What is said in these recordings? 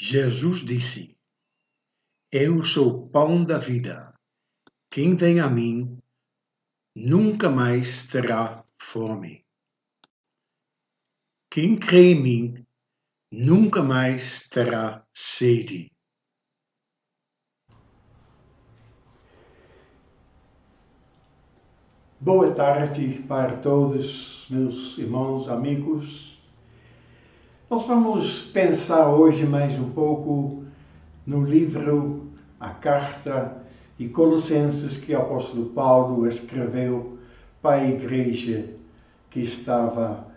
Jesus disse: Eu sou o pão da vida. Quem vem a mim nunca mais terá fome. Quem crê em mim nunca mais terá sede. Boa tarde para todos, meus irmãos, amigos. Nós vamos pensar hoje mais um pouco no livro, a carta de Colossenses que o apóstolo Paulo escreveu para a igreja que estava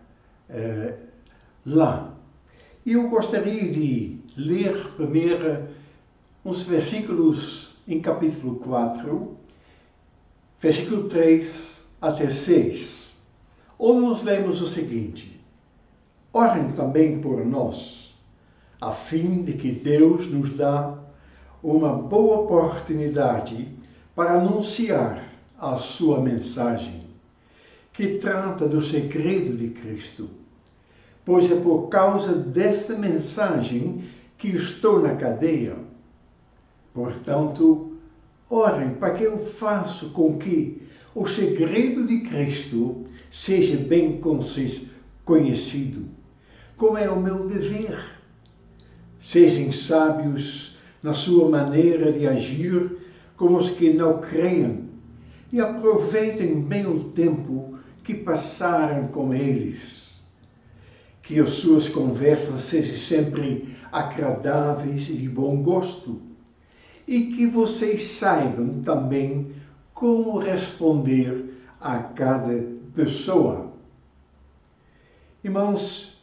lá. E eu gostaria de ler primeiro uns versículos em capítulo 4, versículo 3 até 6, onde nós lemos o seguinte: Orem também por nós, a fim de que Deus nos dá uma boa oportunidade para anunciar a sua mensagem, que trata do segredo de Cristo. Pois é por causa dessa mensagem que estou na cadeia. Portanto, orem para que eu faça com que o segredo de Cristo seja bem conhecido, como é o meu dever. Sejam sábios na sua maneira de agir com os que não creem e aproveitem bem o tempo que passaram com eles. Que as suas conversas sejam sempre agradáveis e de bom gosto, e que vocês saibam também como responder a cada pessoa. Irmãos,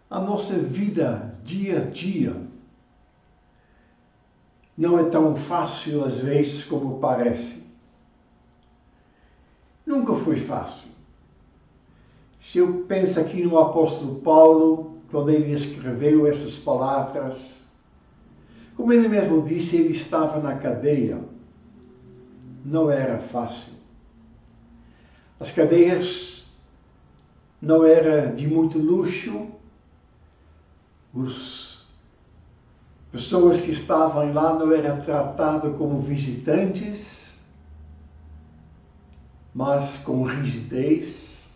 a nossa vida dia a dia não é tão fácil às vezes como parece. Nunca foi fácil. Se eu penso aqui no apóstolo Paulo, quando ele escreveu essas palavras, como ele mesmo disse, ele estava na cadeia. Não era fácil. As cadeias não eram de muito luxo. As pessoas que estavam lá não eram tratadas como visitantes, mas com rigidez,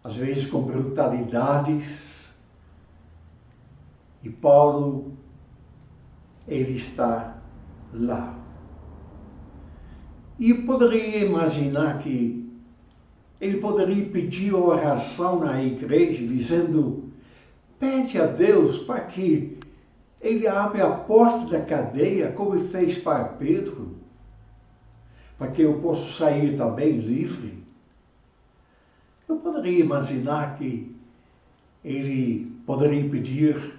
às vezes com brutalidades. E Paulo, ele está lá. E poderia imaginar que ele poderia pedir oração na igreja, dizendo: pede a Deus para que ele abra a porta da cadeia, como ele fez para Pedro, para que eu possa sair também livre. Eu poderia imaginar que ele poderia pedir,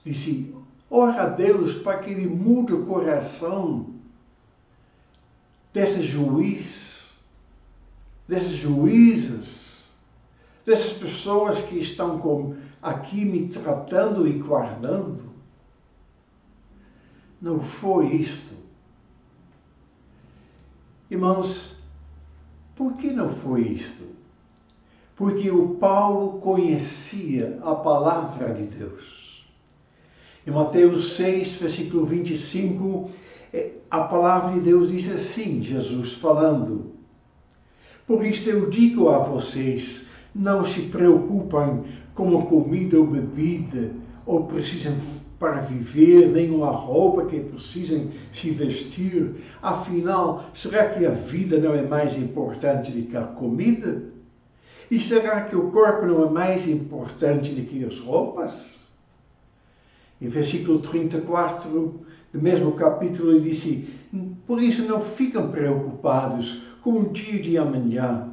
disse: ora a Deus para que ele mude o coração desses juízes, desses juízes, dessas pessoas que estão aqui me tratando e guardando. Não foi isto. Irmãos, por que não foi isto? Porque o Paulo conhecia a palavra de Deus. Em Mateus 6, versículo 25, a palavra de Deus diz assim, Jesus falando: por isto eu digo a vocês, não se preocupem com a comida ou bebida, ou precisam para viver, nem uma roupa que precisem se vestir. Afinal, será que a vida não é mais importante do que a comida? E será que o corpo não é mais importante do que as roupas? Em versículo 34 do mesmo capítulo, ele disse: por isso não ficam preocupados com o dia de amanhã,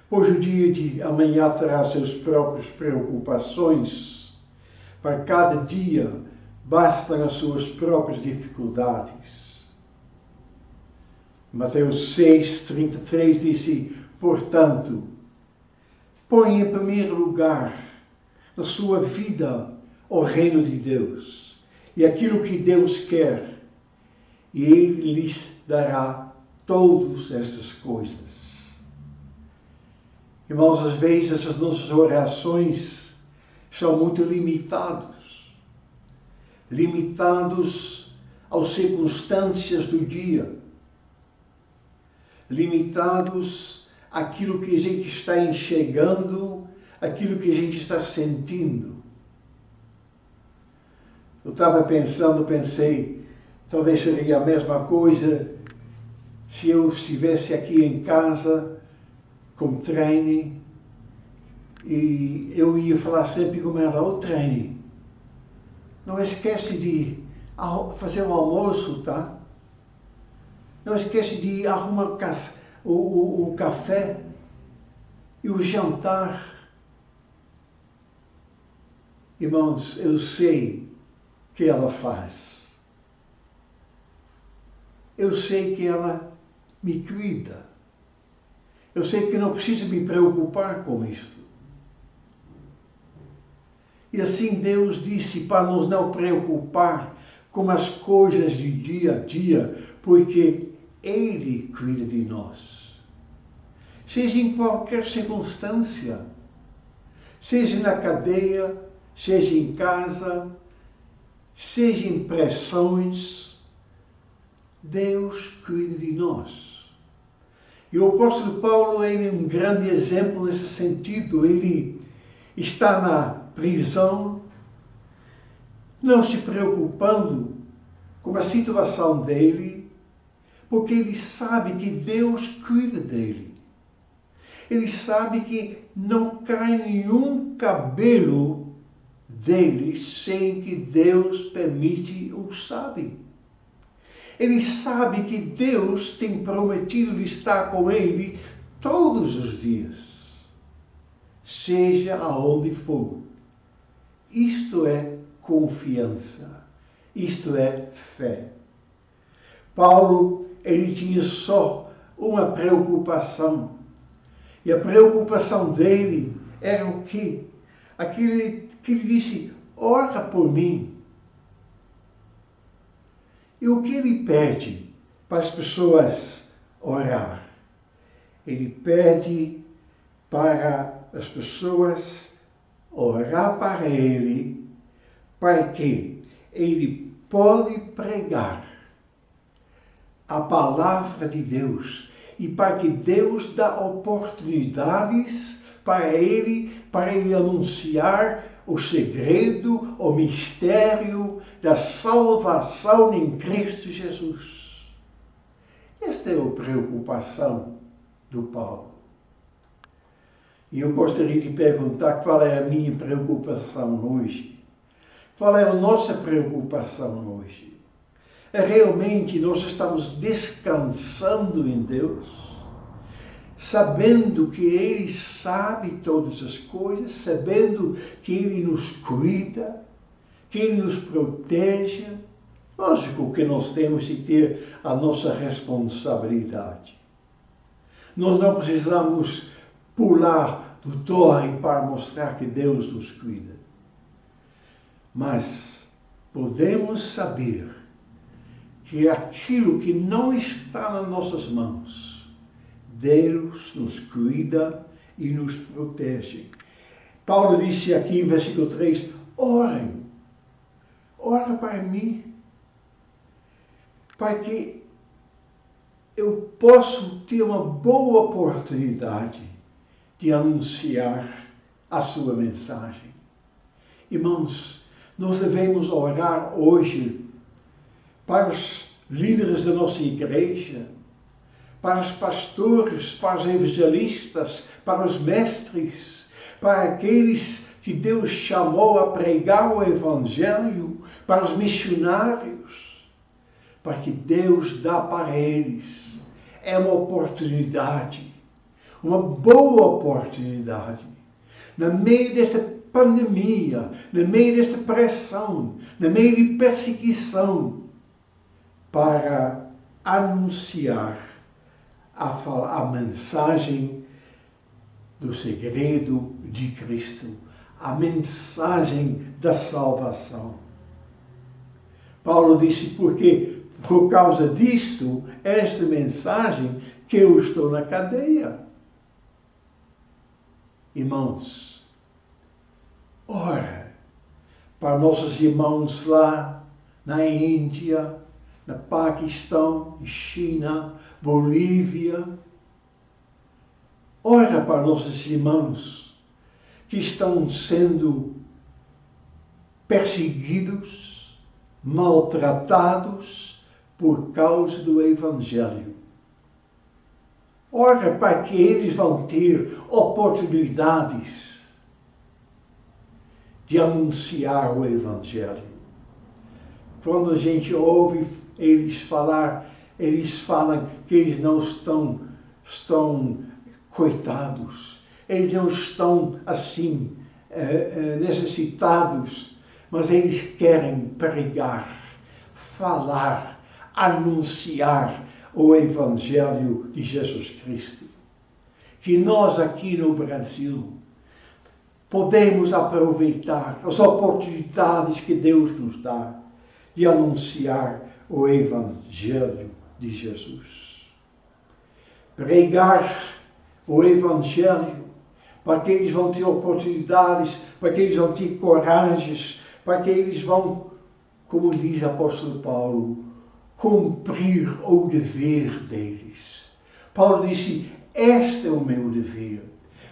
pois o dia de amanhã terá suas próprias preocupações. Para cada dia bastam as suas próprias dificuldades. Mateus 6, 33 disse: portanto, põe em primeiro lugar na sua vida o reino de Deus e aquilo que Deus quer, e Ele lhes dará todas estas coisas. Irmãos, às vezes as nossas orações são muito limitadas. limitados às circunstâncias do dia, limitados àquilo que a gente está enxergando, àquilo que a gente está sentindo. Eu estava pensei, talvez seria a mesma coisa se eu estivesse aqui em casa com Traine e eu ia falar sempre com ela: ô Traine, não esquece de fazer o almoço, tá? Não esquece de arrumar o café e o jantar. Irmãos, eu sei que ela faz. Eu sei que ela me cuida. Eu sei que não preciso me preocupar com isto. E assim Deus disse para nos não preocupar com as coisas de dia a dia, porque Ele cuida de nós. Seja em qualquer circunstância, seja na cadeia, seja em casa, seja em pressões, Deus cuida de nós. E o apóstolo Paulo é um grande exemplo nesse sentido. Ele está na prisão, não se preocupando com a situação dele, porque ele sabe que Deus cuida dele. Ele sabe que não cai nenhum cabelo dele sem que Deus permite ou sabe. Ele sabe que Deus tem prometido estar com ele todos os dias, seja aonde for. Isto é confiança, isto é fé. Paulo, ele tinha só uma preocupação, e a preocupação dele era o quê? Aquele que ele disse: ora por mim. E o que ele pede para as pessoas orar? Ele pede para as pessoas orar para ele, para que ele pode pregar a palavra de Deus e para que Deus dá oportunidades para ele anunciar o segredo, o mistério da salvação em Cristo Jesus. Esta é a preocupação do Paulo. E eu gostaria de perguntar qual é a minha preocupação hoje. Qual é a nossa preocupação hoje? É realmente nós estamos descansando em Deus, sabendo que Ele sabe todas as coisas, sabendo que Ele nos cuida, que Ele nos protege. Lógico que nós temos de ter a nossa responsabilidade. Nós não precisamos pular do torre para mostrar que Deus nos cuida. Mas podemos saber que aquilo que não está nas nossas mãos, Deus nos cuida e nos protege. Paulo disse aqui em versículo 3, orem, ora para mim, para que eu possa ter uma boa oportunidade de anunciar a sua mensagem. Irmãos, nós devemos orar hoje para os líderes da nossa igreja, para os pastores, para os evangelistas, para os mestres, para aqueles que Deus chamou a pregar o evangelho, para os missionários, para que Deus dá para eles. É uma oportunidade, uma boa oportunidade, no meio desta pandemia, no meio desta pressão, no meio de perseguição, para anunciar a mensagem do segredo de Cristo, a mensagem da salvação. Paulo disse, porque por causa disto, esta mensagem, que eu estou na cadeia. Irmãos, ora para nossos irmãos lá na Índia, no Paquistão, China, Bolívia. Ora para nossos irmãos que estão sendo perseguidos, maltratados por causa do Evangelho. Ora para que eles vão ter oportunidades de anunciar o Evangelho. Quando a gente ouve eles falam que eles não estão coitados, eles não estão assim necessitados, mas eles querem pregar, falar, anunciar o Evangelho de Jesus Cristo. Que nós aqui no Brasil podemos aproveitar as oportunidades que Deus nos dá de anunciar o Evangelho de Jesus. Pregar o Evangelho para que eles vão ter oportunidades, para que eles vão ter coragem, para que eles vão, como diz o apóstolo Paulo, cumprir o dever deles. Paulo disse, este é o meu dever.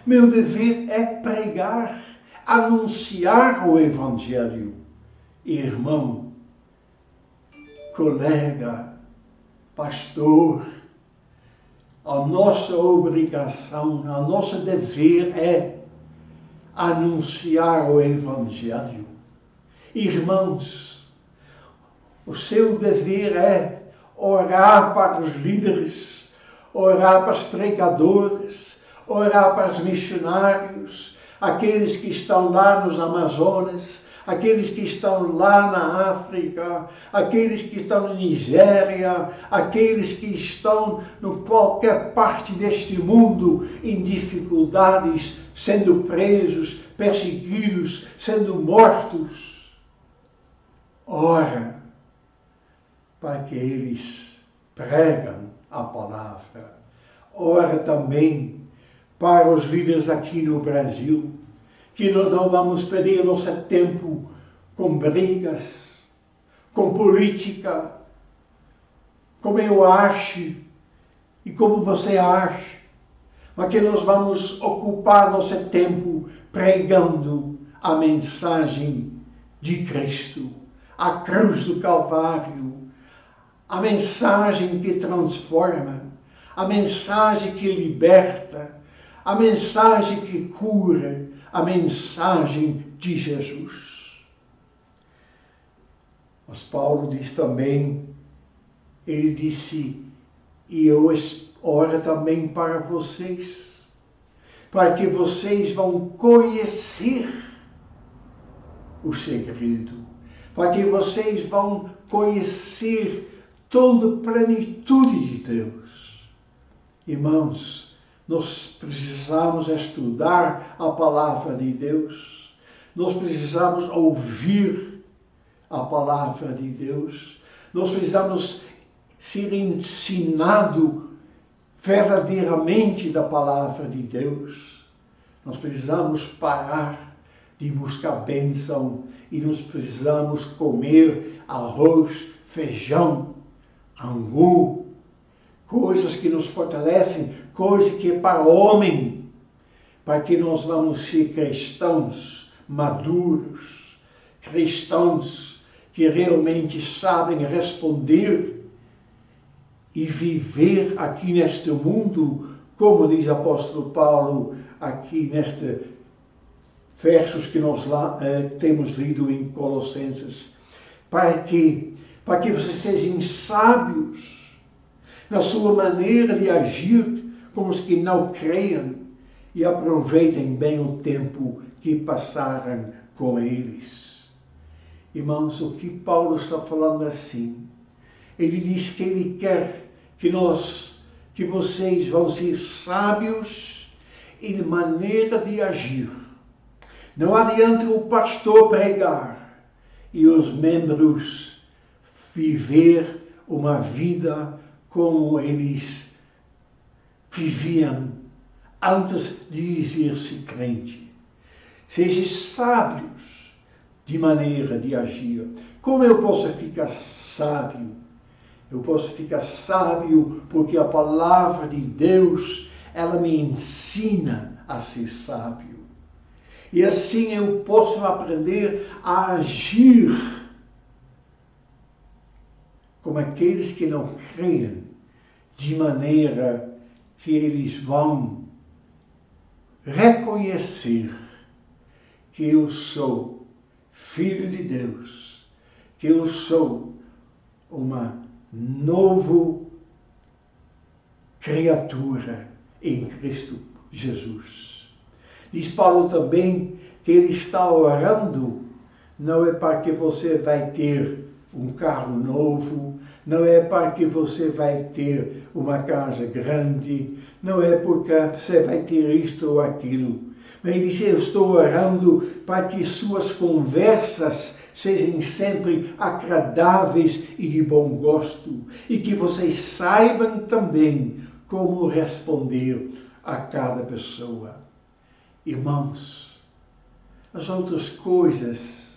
Meu dever é pregar, anunciar o Evangelho. Irmão, colega, pastor, a nossa obrigação, a nosso dever é anunciar o Evangelho. Irmãos, o seu dever é orar para os líderes, orar para os pregadores, orar para os missionários, aqueles que estão lá nos Amazonas, aqueles que estão lá na África, aqueles que estão na Nigéria, aqueles que estão em qualquer parte deste mundo em dificuldades, sendo presos, perseguidos, sendo mortos. Ora para que eles pregam a palavra. Ora também para os líderes aqui no Brasil, que nós não vamos perder nosso tempo com brigas, com política, como eu acho e como você acha, mas que nós vamos ocupar nosso tempo pregando a mensagem de Cristo, a cruz do Calvário, a mensagem que transforma, a mensagem que liberta, a mensagem que cura, a mensagem de Jesus. Mas Paulo diz também, ele disse, e eu oro também para vocês, para que vocês vão conhecer o segredo, para que vocês vão conhecer toda a plenitude de Deus. Irmãos, nós precisamos estudar a palavra de Deus, nós precisamos ouvir a palavra de Deus, nós precisamos ser ensinados verdadeiramente da palavra de Deus, nós precisamos parar de buscar bênção e nós precisamos comer arroz, feijão, angu, coisas que nos fortalecem, coisas que é para o homem, para que nós vamos ser cristãos maduros, cristãos que realmente sabem responder e viver aqui neste mundo, como diz o apóstolo Paulo aqui nestes versos que nós temos lido em Colossenses, para que vocês sejam sábios na sua maneira de agir como os que não creiam e aproveitem bem o tempo que passaram com eles. Irmãos, o que Paulo está falando assim? Ele diz que ele quer que vocês vão ser sábios em maneira de agir. Não adianta o pastor pregar e os membros viver uma vida como eles viviam antes de dizer-se crente. Sejam sábios de maneira de agir. Como eu posso ficar sábio? Eu posso ficar sábio porque a palavra de Deus, ela me ensina a ser sábio. E assim eu posso aprender a agir como aqueles que não creem, de maneira que eles vão reconhecer que eu sou filho de Deus, que eu sou uma nova criatura em Cristo Jesus. Diz Paulo também que ele está orando, não é para que você vai ter um carro novo, não é para que você vai ter uma casa grande, não é porque você vai ter isto ou aquilo. Mas ele diz, eu estou orando para que suas conversas sejam sempre agradáveis e de bom gosto, e que vocês saibam também como responder a cada pessoa. Irmãos, as outras coisas,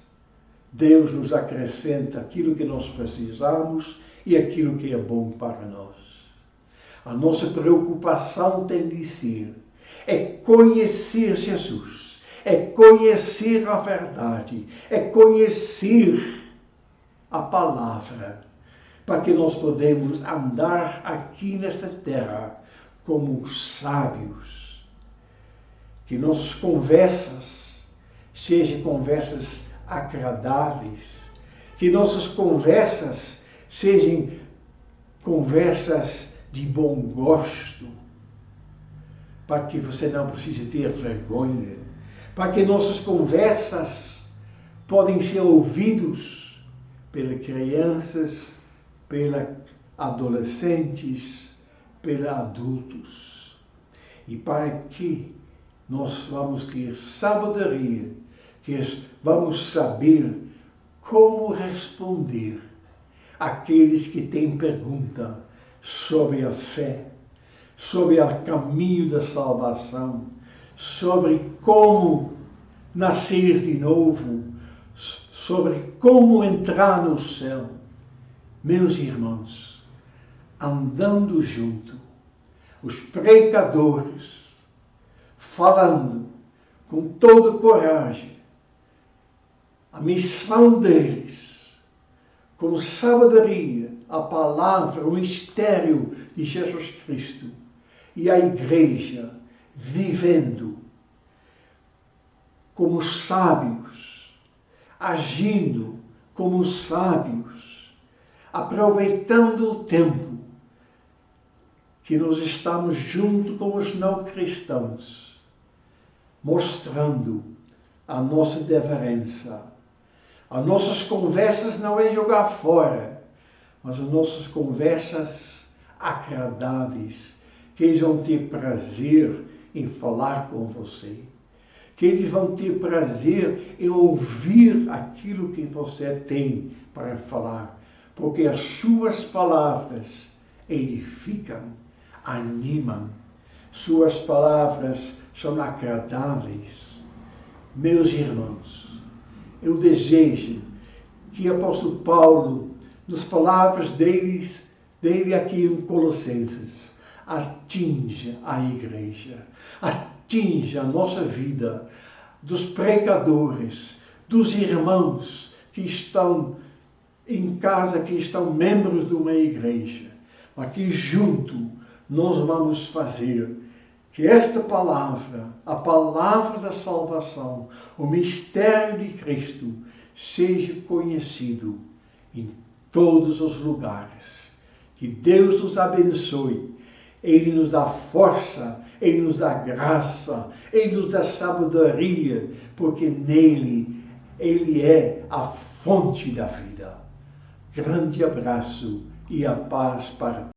Deus nos acrescenta aquilo que nós precisamos e aquilo que é bom para nós. A nossa preocupação tem de ser conhecer Jesus, conhecer a verdade, conhecer a palavra, para que nós podemos andar aqui nesta terra como sábios. Que nossas conversas sejam conversas agradáveis, que nossas conversas sejam conversas de bom gosto, para que você não precise ter vergonha, para que nossas conversas podem ser ouvidas pelas crianças, pelos adolescentes, pelos adultos, e para que nós vamos ter sabedoria, que vamos saber como responder àqueles que têm pergunta sobre a fé, sobre o caminho da salvação, sobre como nascer de novo, sobre como entrar no céu. Meus irmãos, andando junto, os pregadores, falando com toda coragem, a missão deles, com sabedoria, a palavra, o mistério de Jesus Cristo, e a igreja vivendo como sábios, agindo como sábios, aproveitando o tempo que nós estamos junto com os não cristãos, mostrando a nossa deferência. As nossas conversas não é jogar fora, mas as nossas conversas agradáveis, que eles vão ter prazer em falar com você, que eles vão ter prazer em ouvir aquilo que você tem para falar, porque as suas palavras edificam, animam, suas palavras são agradáveis. Meus irmãos, eu desejo que o apóstolo Paulo, nas palavras dele aqui em Colossenses, atinja a igreja, atinja a nossa vida, dos pregadores, dos irmãos que estão em casa, que estão membros de uma igreja. Aqui junto nós vamos fazer que esta palavra, a palavra da salvação, o mistério de Cristo, seja conhecido em todos os lugares. Que Deus nos abençoe. Ele nos dá força, Ele nos dá graça, Ele nos dá sabedoria, porque nele Ele é a fonte da vida. Grande abraço e a paz para todos.